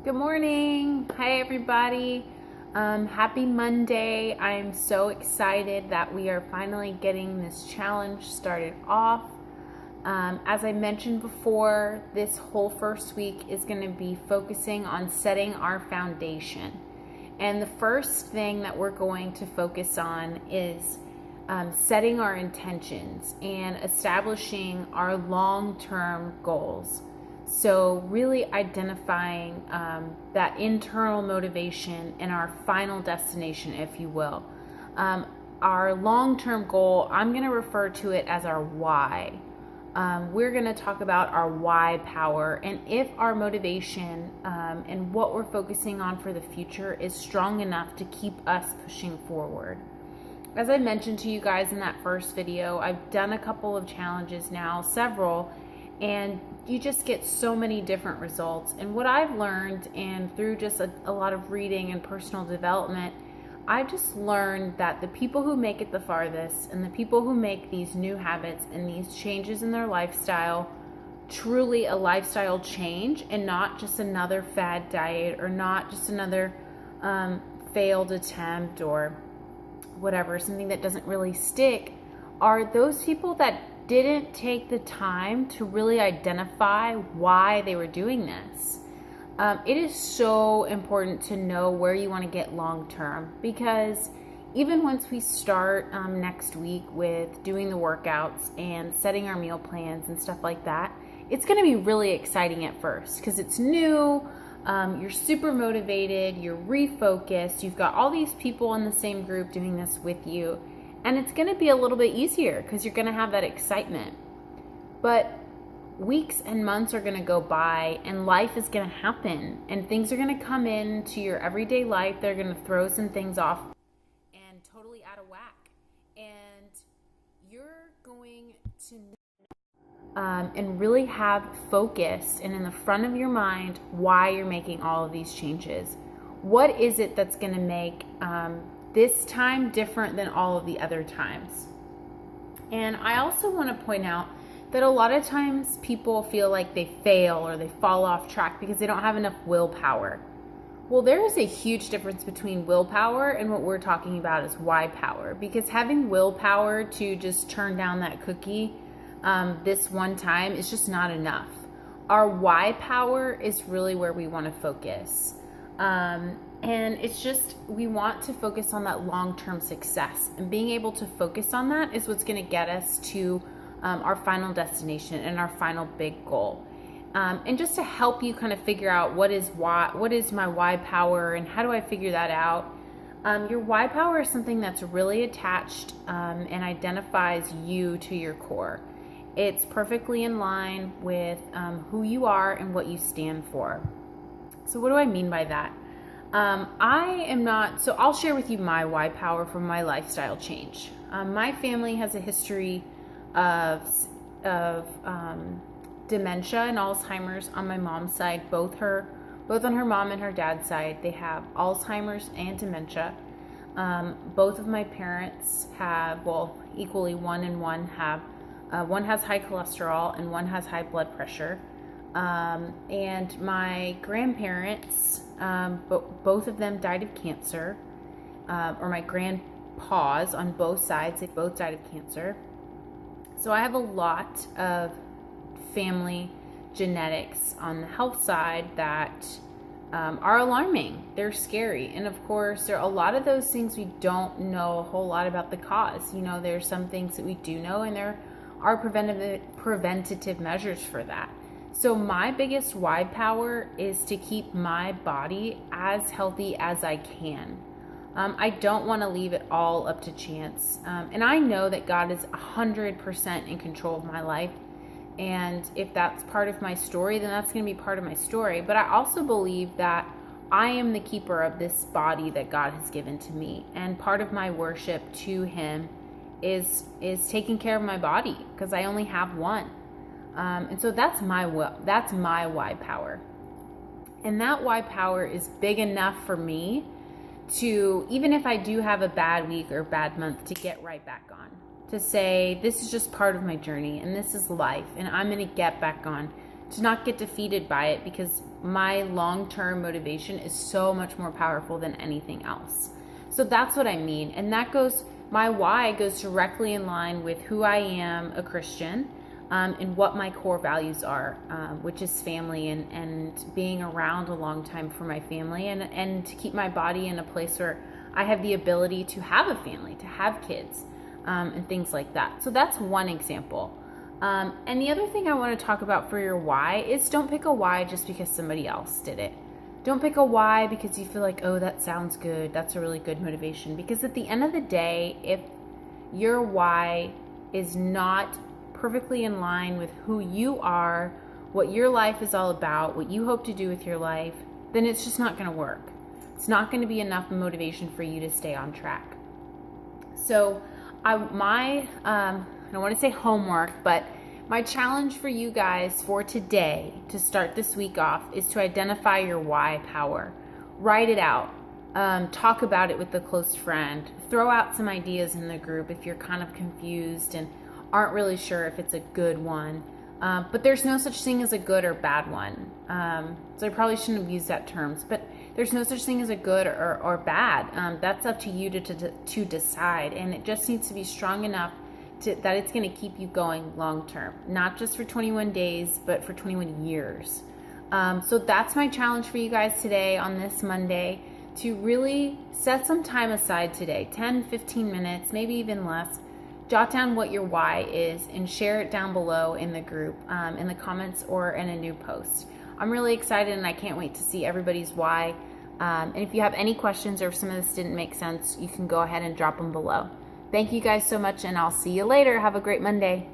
Good morning. Hi, everybody. Happy Monday. I'm so excited that we are finally getting this challenge started off. As I mentioned before, this whole first week is going to be focusing on setting our foundation. And the first thing that we're going to focus on is setting our intentions and establishing our long-term goals. So really identifying that internal motivation and our final destination, if you will. Our long-term goal, I'm going to refer to it as our why. We're going to talk about our why power and if our motivation and what we're focusing on for the future is strong enough to keep us pushing forward. As I mentioned to you guys in that first video, I've done a couple of challenges now, several, and you just get so many different results. And what I've learned, and through just a lot of reading and personal development, I've just learned that the people who make it the farthest and the people who make these new habits and these changes in their lifestyle, truly a lifestyle change and not just another fad diet or not just another failed attempt or whatever, something that doesn't really stick, are those people that didn't take the time to really identify why they were doing this. It is so important to know where you want to get long term, because even once we start next week with doing the workouts and setting our meal plans and stuff like that, it's going to be really exciting at first because it's new. You're super motivated, you're refocused, you've got all these people in the same group doing this with you, and it's going to be a little bit easier because you're going to have that excitement. But weeks and months are going to go by and life is going to happen and things are going to come into your everyday life. They're going to throw some things off and totally out of whack. And you're going to and really have focus and in the front of your mind why you're making all of these changes. What is it that's going to make this time different than all of the other times? And I also want to point out that a lot of times people feel like they fail or they fall off track because they don't have enough willpower. Well, there is a huge difference between willpower and what we're talking about is why power, because having willpower to just turn down that cookie this one time is just not enough. Our why power is really where we want to focus. And it's just, we want to focus on that long-term success, and being able to focus on that is what's going to get us to our final destination and our final big goal. And just to help you kind of figure out what is my why power and how do I figure that out? Your why power is something that's really attached and identifies you to your core. It's perfectly in line with who you are and what you stand for. So what do I mean by that? I'll share with you my why power from my lifestyle change. My family has a history of dementia and Alzheimer's on my mom's side, both on her mom and her dad's side. They have Alzheimer's and dementia. Both of my parents have, equally one and one have, one has high cholesterol and one has high blood pressure. And my grandparents, both of them died of cancer, or my grandpas on both sides, they both died of cancer. So I have a lot of family genetics on the health side that are alarming. They're scary. And of course, there are a lot of those things we don't know a whole lot about the cause. You know, there's some things that we do know, and there are preventative measures for that. So my biggest why power is to keep my body as healthy as I can. I don't want to leave it all up to chance. And I know that God is 100% in control of my life. And if that's part of my story, then that's going to be part of my story. But I also believe that I am the keeper of this body that God has given to me. And part of my worship to Him is taking care of my body, because I only have one. And so that's my why power. And that why power is big enough for me to, even if I do have a bad week or bad month, to get right back on. To say, this is just part of my journey and this is life and I'm going to get back on to not get defeated by it, because my long-term motivation is so much more powerful than anything else. So that's what I mean. And my why goes directly in line with who I am, a Christian, and what my core values are, which is family and being around a long time for my family, and to keep my body in a place where I have the ability to have a family, to have kids, and things like that. So that's one example. And the other thing I want to talk about for your why is, don't pick a why just because somebody else did it. Don't pick a why because you feel like, oh, that sounds good, that's a really good motivation. Because at the end of the day, if your why is not perfectly in line with who you are, what your life is all about, what you hope to do with your life, then it's just not going to work. It's not going to be enough motivation for you to stay on track. So I don't want to say homework, but my challenge for you guys for today to start this week off is to identify your why power. Write it out. Talk about it with a close friend. Throw out some ideas in the group if you're kind of confused and aren't really sure if it's a good one. But there's no such thing as a good or bad one. So I probably shouldn't have used that terms, but there's no such thing as a good or bad. That's up to you to decide. And it just needs to be strong enough that it's going to keep you going long term, not just for 21 days, but for 21 years. So that's my challenge for you guys today on this Monday, to really set some time aside today, 10, 15 minutes, maybe even less. Jot down what your why is and share it down below in the group, in the comments or in a new post. I'm really excited and I can't wait to see everybody's why. And if you have any questions or if some of this didn't make sense, you can go ahead and drop them below. Thank you guys so much, and I'll see you later. Have a great Monday.